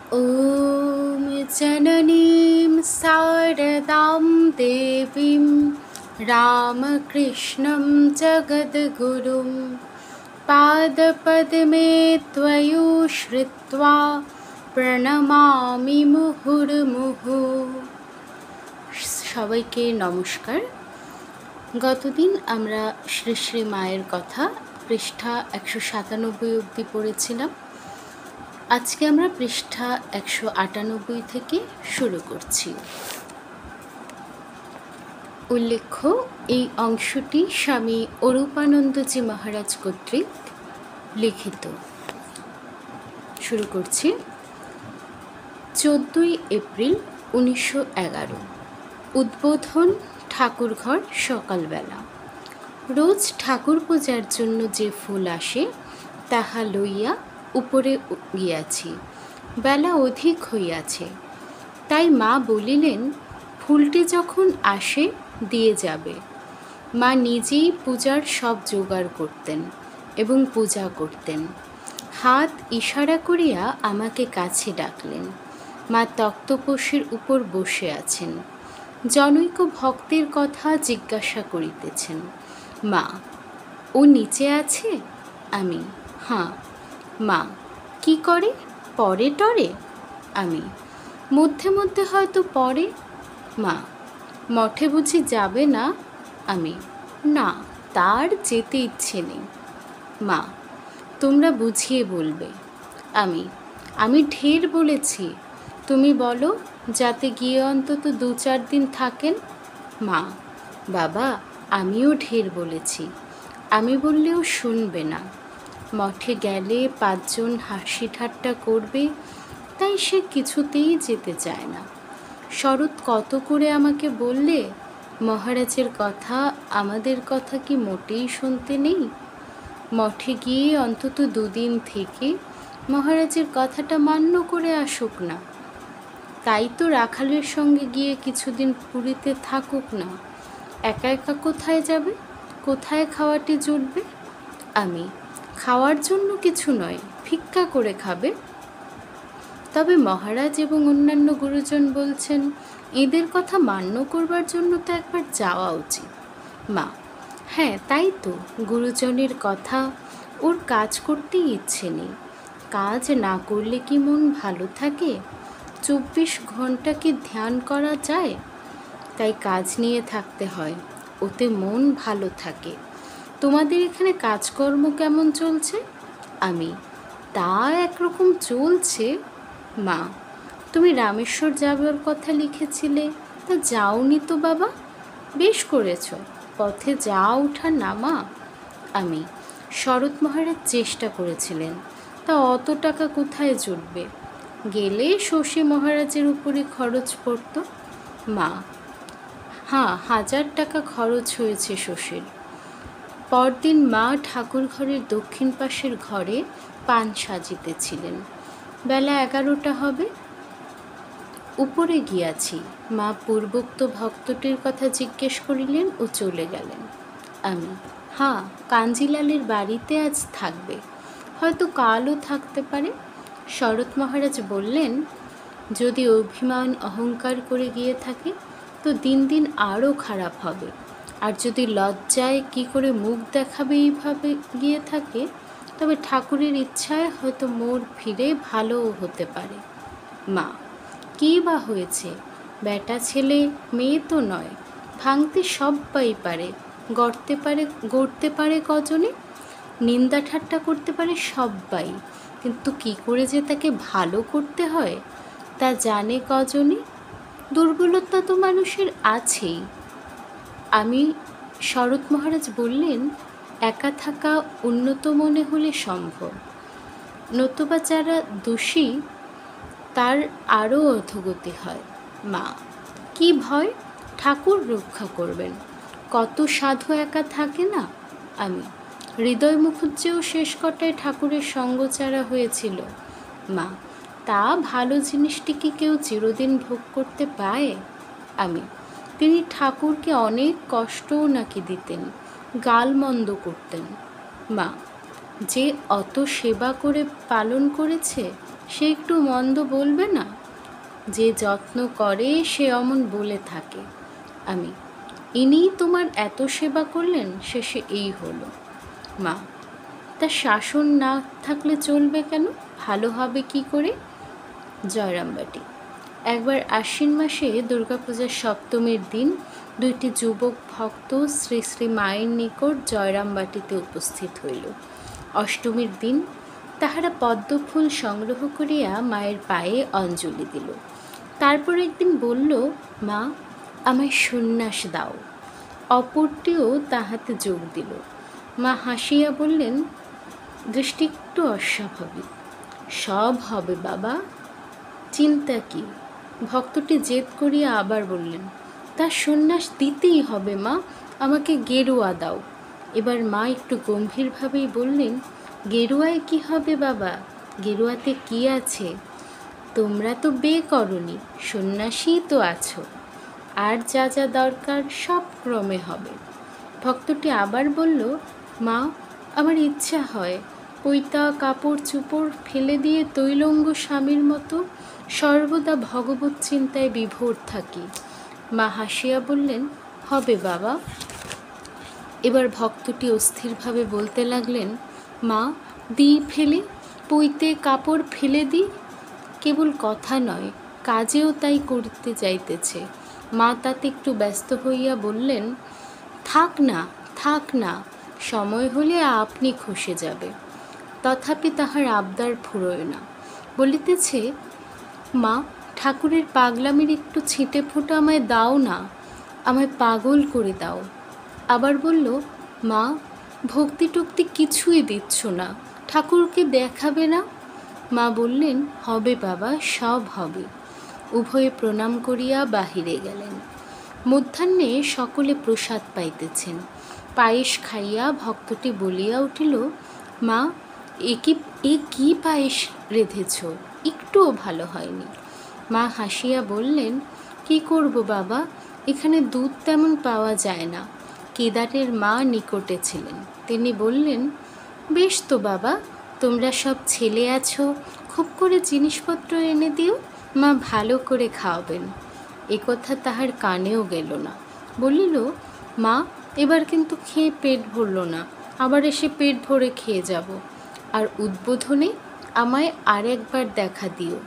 ॐ जननीं शारदां देवीं रामकृष्णं जगद्गुरुं पादपद्मे त्वयोश्रित्वा প্রণমামি মুহুর্মুহু। সবাইকে নমস্কার। গতদিন আমরা শ্রী শ্রী মায়ের কথা পৃষ্ঠা 197 অবধি পড়েছিলাম। আজকে আমরা পৃষ্ঠা 198 থেকে শুরু করছি। উল্লেখ্য, এই অংশটি স্বামী অরূপানন্দজি মহারাজ কর্তৃক লিখিত। শুরু করছি। 14 এপ্রিল 1911। উদ্বোধন ঠাকুরঘর সকালবেলা। রোজ ঠাকুর পূজার জন্য যে ফুল আসে তাহা লইয়া উপরে গিয়াছি। বেলা অধিক হইয়াছে, তাই মা বলিলেন ফুলটি যখন আসে দিয়ে যাবে। মা নিজেই পূজার সব জোগাড় করতেন এবং পূজা করতেন। হাত ইশারা করিয়া আমাকে কাছে ডাকলেন। মা তক্তপোষের উপর বসে আছেন, জনৈক ভক্তের কথা জিজ্ঞাসা করিতেছেন। মা, ও নিচে আছে? আমি, হাঁ। মা, কি করে? পরে টরে? আমি, মধ্যে মধ্যে হয়তো পরে। মা, মঠে বুঝি যাবে না? আমি, না, তার যেতে ইচ্ছে নেই। মা, তোমরা বুঝিয়ে বলবে। আমি ঢের বলেছি, তুমি বলো যাতে গিয়ে অন্তত 2-4 দিন থাকেন। মা, বাবা, আমিও ঢের বলেছি, আমি বললেও শুনবে না। মঠে গেলে 5 জন হাসি ঠাট্টা করবে, তাই সে কিছুতেই যেতে চায় না। শরৎ কত করে আমাকে বললে, মহারাজের কথা আমাদের কথা কি মোটেই শুনতে নেই? মঠে গিয়ে অন্তত 2 দিন থেকে মহারাজের কথাটা মান্য করে আসুক না। তাই তো রাখালের সঙ্গে গিয়ে কিছুদিন পুরীতে থাকুক না। একা একা কোথায় যাবে? কোথায় খাওয়াটি জুটবে? আমি, খাওয়ার জন্য কিছু নয়, ভিক্ষা করে খাবে। তবে মহারাজ এবং অন্যান্য গুরুজন বলছেন, এদের কথা মান্য করবার জন্য তো একবার যাওয়া উচিত। মা, হ্যাঁ, তাই তো, গুরুজনের কথা। ওর কাজ করতেই ইচ্ছে নেই। কাজ না করলে কি মন ভালো থাকে? 24 ঘন্টা কি ধ্যান করা যায়? তাই কাজ নিয়ে থাকতে হয়, ওতে মন ভালো থাকে। তোমাদের এখানে কাজকর্ম কেমন চলছে? আমি, তা একরকম চলছে। মা, তুমি রামেশ্বর যাবার কথা লিখেছিলে, তা যাওনি তো বাবা? বেশ করেছ, পথে যা ওঠা নামা। আমি, শরৎ মহারাজ চেষ্টা করেছিলেন, তা অত টাকা কোথায় জুটবে? গেলে শশী মহারাজের উপরই খরচ পড়ত। মা, হ্যাঁ, 1000 টাকা খরচ হয়েছে শশীর। পরদিন মা ঠাকুর ঘরের দক্ষিণ পাশের ঘরে পান সাজিতেছিলেন। বেলা 11টা হবে। উপরে গিয়াছি। মা পূর্বোক্ত ভক্তটির কথা জিজ্ঞেস করিলেন ও চলে গেলেন। আমি, হ্যাঁ, কাঞ্জিলালের বাড়িতে আজ থাকবে, হয়তো কালও থাকতে পারে। শরৎ মহারাজ বললেন, যদি অভিমান অহংকার করে গিয়ে থাকে তো দিন দিন আরও খারাপ হবে। আর যদি লজ্জায় কি করে মুখ দেখাবে এইভাবে গিয়ে থাকে, তবে ঠাকুরের ইচ্ছায় হয়তো মোড় ফিরে ভালোও হতে পারে। মা, কী বা হয়েছে? বেটা ছেলে, মেয়ে তো নয়। ভাঙতে সব্বাই পারে, গড়তে পারে কজনে, নিন্দা ঠাট্টা করতে পারে সব্বাই, কিন্তু কি করে যে তাকে ভালো করতে হয় তা জানে কজনে। দুর্বলতা তো মানুষের আছেই। আমি, শরৎ মহারাজ বললেন, একা থাকা উন্নত মনে হলে সম্ভব, নতুবা যারা দোষী তার আরও অধোগতি হয়। মা, কি ভয়? ঠাকুর রক্ষা করবেন। কত সাধু একা থাকে না। আমি, হৃদয় মুখুজ্জেও শেষ কটায় ঠাকুরের সঙ্গচারা হয়েছিল। মা, তা ভালো জিনিসটি কি কেউ চিরদিন ভোগ করতে পায়? আমি, তিনি ঠাকুরকে অনেক কষ্টও নাকি দিতেন, গালমন্দ করতেন। মা, যে অত সেবা করে পালন করেছে সে একটু মন্দ বলবে না? যে যত্ন করে সে অমন বলে থাকে। আমি, ইনিই তোমার এত সেবা করলেন, শেষে এই হলো। মা, তা শাসন না থাকলে চলবে কেন? ভালো হবে কি করে? জয়রামবাটি। একবার আশ্বিন মাসে দুর্গাপূজার সপ্তমীর দিন 2টি যুবক ভক্ত শ্রী শ্রী মায়ের নিকট জয়রামবাটিতে উপস্থিত হইল। অষ্টমীর দিন তাহারা পদ্মফুল সংগ্রহ করিয়া মায়ের পায়ে অঞ্জলি দিল। তারপর একদিন বলল, মা, আমায় সন্ন্যাস দাও। অপরটিও তাহাতে যোগ দিল। মা হাসিয়া বললেন, দৃষ্টি একটু অস্বাভাবিক। সব হবে বাবা, চিন্তা কি? ভক্তটি জেদ করিয়া আবার বললেন, তার সন্ন্যাস দিতেই হবে মা, আমাকে গেরুয়া দাও। এবার মা একটু গম্ভীরভাবেই বললেন, গেরুয়ায় কি হবে বাবা? গেরুয়াতে কি আছে? তোমরা তো বিয়ে করনি, সন্ন্যাসীই তো আছো। আর যা যা দরকার সব ক্রমে হবে। ভক্তটি আবার বলল, মা, আমার ইচ্ছা হয় পৈতা কাপড় চুপড় ফেলে দিয়ে তৈলঙ্গ স্বামীর মতো সর্বদা ভগবত চিন্তায় বিভোর থাকি। মা হাসিয়া বললেন, হবে বাবা। এবার ভক্তটি অস্থিরভাবে বলতে লাগলেন, মা, দিই ফেলে, পৈতে কাপড় ফেলে দিই। কেবল কথা নয়, কাজেও তাই করতে যাইতেছে। মা তাতে একটু ব্যস্ত হইয়া বললেন, থাক না, থাক না, সময় হলে আপনি খসে যাবে। তথাপি তাহার আবদার ফুরোয় না। বলিতেছে, মা, ঠাকুরের পাগলামির একটু ছিটে ফোঁটা আমায় দাও না, আমায় পাগল করে দাও। আবার বলল, মা, ভক্তি টক্তি কিছুই দিচ্ছ না, ঠাকুরকে দেখাবে না? মা বললেন, হবে বাবা, সব হবে। উভয়ে প্রণাম করিয়া বাহিরে গেলেন। মধ্যাহ্নে সকলে প্রসাদ পাইতেছেন। পায়েস খাইয়া ভক্তটি বলিয়া উঠিল, মা, এ কি পায়েস রেঁধেছ? একটুও ভালো হয়নি। মা হাসিয়া বললেন, কি করব বাবা, এখানে দুধ তেমন পাওয়া যায় না। কেদারের মা নিকটে ছিলেন। তিনি বললেন, বেশ তো বাবা, তোমরা সব ছেলে আছো, খুব করে জিনিসপত্র এনে দিও, মা ভালো করে খাওয়াবেন। এ কথা তাহার কানেও গেল না। বলিল, মা, এবার কিন্তু খেয়ে পেট ভরল না, আবার এসে পেট ভরে খেয়ে যাব। আর উদ্বোধনে আমায় আর একবার দেখা দিও।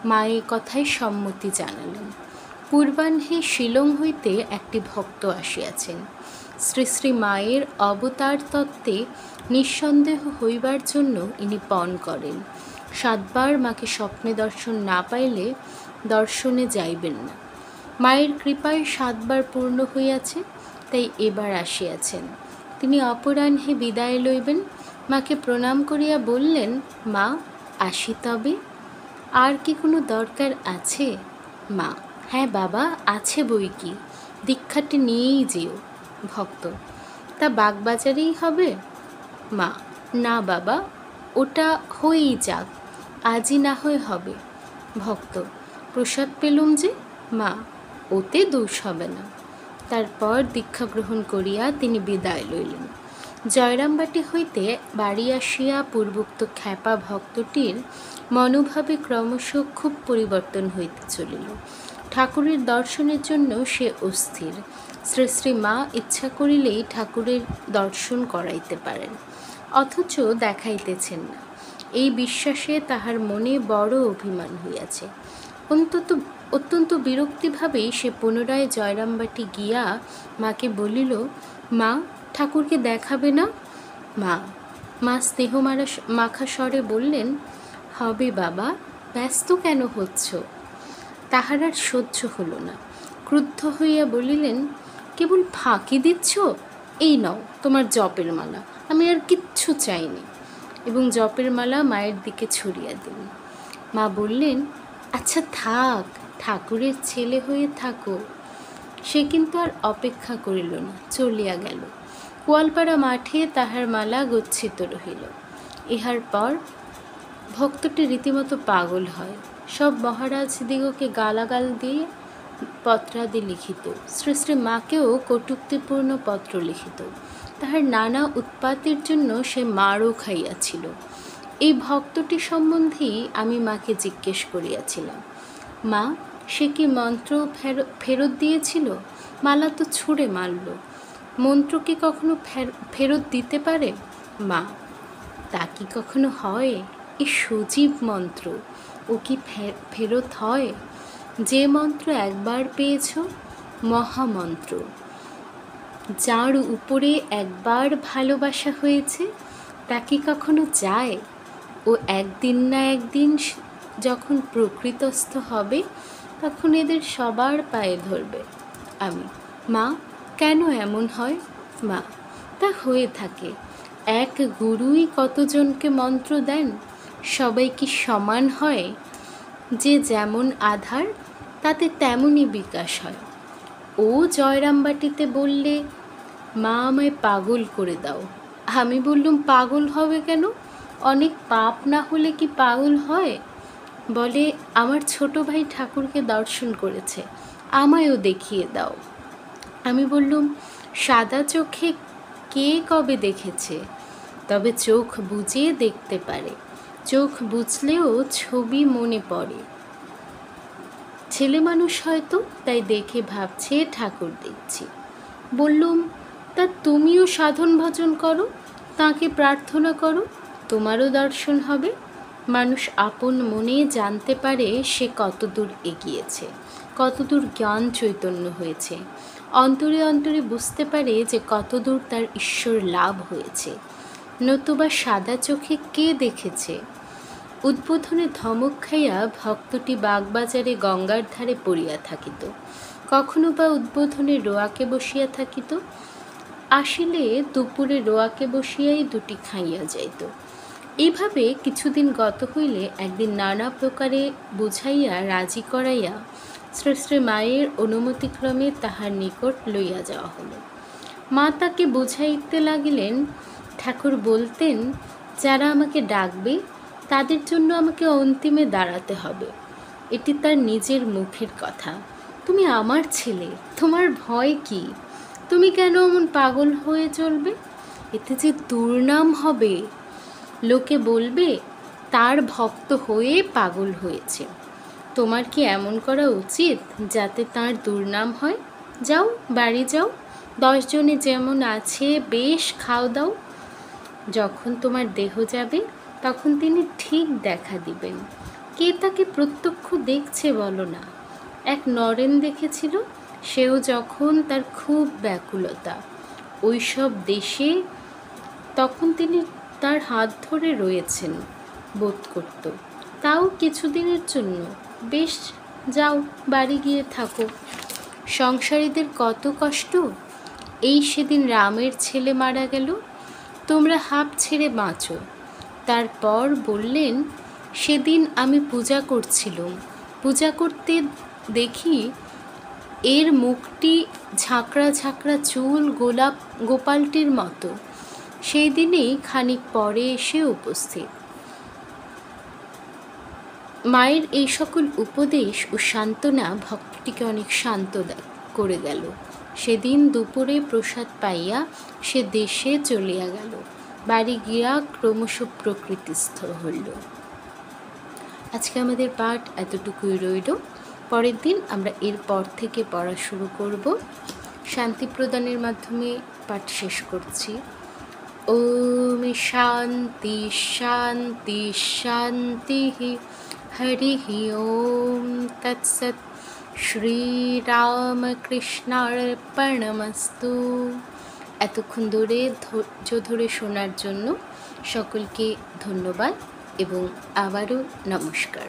মা এ কথায় সম্মতি জানালেন। পূর্বাহ্নে শিলং হইতে একটি ভক্ত আসিয়াছেন। শ্রী শ্রী মায়ের অবতার তত্ত্বে নিঃসন্দেহ হইবার জন্য ইনি পণ করেন। 7 বার মাকে স্বপ্নে দর্শন না পাইলে দর্শনে যাইবেন না। মায়ের কৃপায় 7 বার পূর্ণ হইয়াছে, তাই এবার আসিয়াছেন। তিনি অপরাহ্নে বিদায় লইবেন। মাকে প্রণাম করিয়া বললেন, মা, আসি তবে? আর কি কোনো দরকার আছে? মা, হ্যাঁ বাবা, আছে বই কি, দীক্ষাটি নিয়েই যেও। ভক্ত, তা বাগবাজারেই হবে? মা, না বাবা, ওটা হয়েই যাক, আজই না হয় হবে। ভক্ত, প্রসাদ পেলুম যে। মা, ওতে দোষ হবে না। তারপর দীক্ষা গ্রহণ করিয়া তিনি বিদায় লইলেন। জয়রামবাটি হইতে বাড়ি আসিয়া পূর্বোক্ত খ্যাপা ভক্তটির মনোভাবে ক্রমশ খুব পরিবর্তন হইতে চলিল। ঠাকুরের দর্শনের জন্য সে অস্থির। শ্রী শ্রী মা ইচ্ছা করিলেই ঠাকুরের দর্শন করাইতে পারেন, অথচ দেখাইতেছেন না। এই বিশ্বাসে তাহার মনে বড় অভিমান হইয়াছে। অত্যন্ত বিরক্তিভাবেই সে পুনরায় জয়রামবাটি গিয়া মাকে বলিল, মা, ঠাকুরকে দেখাবে না? মা স্নেহ মাখা স্বরে বললেন, হবে বাবা, ব্যস্ত কেন হচ্ছ? তাহার আর সহ্য হল না। ক্রুদ্ধ হইয়া বলিলেন, কেবল ফাঁকি দিচ্ছ? এই নাও তোমার জপের মালা, আমি আর কিচ্ছু চাইনি। এবং জপের মালা মায়ের দিকে ছড়িয়ে দিলেন। মা বললেন, আচ্ছা থাক, ঠাকুরের ছেলে হয়ে থাকো। সে কিন্তু আর অপেক্ষা করিল না, চলিয়া গেল। কোয়ালপাড়া মাঠে তাহার মালা গচ্ছিত রহিল। ইহার পর ভক্তটি রীতিমতো পাগল হয়। সব মহারাজদিগকে গালাগাল দিয়ে পত্রাদি লিখিত, শ্রী শ্রী মাকেও কটূক্তিপূর্ণ পত্র লিখিত। তাহার নানা উৎপাতের জন্য সে মারও খাইয়াছিল। এই ভক্তটি সম্বন্ধেই আমি মাকে জিজ্ঞেস করিয়াছিলাম, মা, সে কি মন্ত্র ফেরত দিয়েছিল? মালা তো ছুঁড়ে মারল, মন্ত্র কি কখনো ফেরত দিতে পারে? মা, তা কি কখনো হয়? এ সজীব মন্ত্র, ও কি ফেরত হয়? যে মন্ত্র একবার পেয়েছ, মহামন্ত্র, যার উপরে একবার ভালোবাসা হয়েছে, তা কি কখনো যায়? ও একদিন না একদিন যখন প্রকৃতস্থ হবে, তখন এদের সবার পায়ে ধরবে। আমি, মা, কেন এমন হয়? মা, তা হয়ে থাকে। এক গুরুই কতজনকে মন্ত্র দেন? সবাই কি সমান হয়? যে যেমন আধার, তাতে তেমনই বিকাশ হয়। ও জয়রামবাটিতে বললে, মা, আমায় পাগল করে দাও। আমি বললুম, পাগল হবে কেন? অনেক পাপ না হলে কি পাগল হয়? বলে, আমার ছোট ভাই ঠাকুরকে দর্শন করেছে, আমায়ও দেখিয়ে দাও। আমি বললুম, সাদা চোখে কে কবে দেখেছে? তবে চোখ বুজে দেখতে পারে, চোখ বুঝলেও ছবি মনে পড়ে। ছেলে মানুষ হয়তো, তাই দেখে ভাবছে ঠাকুর দেখছি। বললুম, তা তুমিও সাধন ভজন করো, তাঁকে প্রার্থনা করো, তোমারও দর্শন হবে। মানুষ আপন মনে জানতে পারে সে কতদূর এগিয়েছে, কতদূর জ্ঞান চৈতন্য হয়েছে, অন্তরে অন্তরে বুঝতে পারে যে কতদূর তার ঈশ্বর লাভ হয়েছে। নতুবা সাদা চোখে কে দেখেছে? উদ্বোধনে ধমক খাইয়া ভক্তটি বাগবাজারে গঙ্গার ধারে পড়িয়া থাকিত, কখনো বা উদ্বোধনে রোয়াকে বসিয়া থাকিত। আসিলে দুপুরে রোয়াকে বসিয়াই দুটি খাইয়া যাইত। এইভাবে কিছুদিন গত হইলে একদিন নানা প্রকারে বুঝাইয়া রাজি করাইয়া শ্রী শ্রী মায়ের অনুমতিক্রমে তাহার নিকট লইয়া যাওয়া হল। মা তাকে বুঝাইতে লাগিলেন, ঠাকুর বলতেন, যারা আমাকে ডাকবে তাদের জন্য আমাকে অন্তিমে দাঁড়াতে হবে। এটি তার নিজের মুখের কথা। তুমি আমার ছেলে, তোমার ভয় কি? তুমি কেন এমন পাগল হয়ে চলবে? এতে যে দুর্নাম হবে, লোকে বলবে তার ভক্ত হয়ে পাগল হয়েছে। তোমার কি এমন করা উচিত যাতে তার দুর্নাম হয়? যাও, বাড়ি যাও, 10 জনে যেমন আছে বেশ খাও দাও। যখন তোমার দেহ যাবে, তখন তিনি ঠিক দেখা দিবেন। কে তাকে প্রত্যক্ষ দেখছে বলো না? এক নরেন দেখেছিল, সেও যখন তার খুব ব্যাকুলতা, ওইসব দেশে, তখন তিনি তার হাত ধরে রয়েছেন বোধ করত। তাও কিছুদিনের জন্য। বেশ, যাও, বাড়ি গিয়ে থাকো। সংসারীদের কত কষ্ট। এই সেদিন রামের ছেলে মারা গেল, তোমরা হাঁপ ছেড়ে বাঁচো। তারপর বললেন, সেদিন আমি পূজা করছিলুম, পূজা করতে দেখি এর মুখটি ঝাঁকড়া ঝাঁকড়া চুল গোপালটির মতো। সেই দিনেই খানিক পরে এসে উপস্থিত। মায়ের এই সকল উপদেশ ও সান্ত্বনা ভক্তটিকে অনেক শান্ত করে গেল। সেদিন দুপুরে প্রসাদ পাইয়া সে দেশে চলিয়া গেল। বাড়ি গিয়া ক্রমশ প্রকৃতিস্থ হইল। আজকে আমাদের পাঠ এতটুকুই রইল। পরের দিন আমরা এরপর থেকে পড়া শুরু করব। শান্তি প্রদানের মাধ্যমে পাঠ শেষ করছি। ওম শান্তি শান্তি শান্তি। হরি ওম তৎসৎ। শ্রীরামকৃষ্ণার্পণমস্তু। এতক্ষণ ধৈর্য ধরে শোনার জন্য সকলকে ধন্যবাদ এবং আবারও নমস্কার।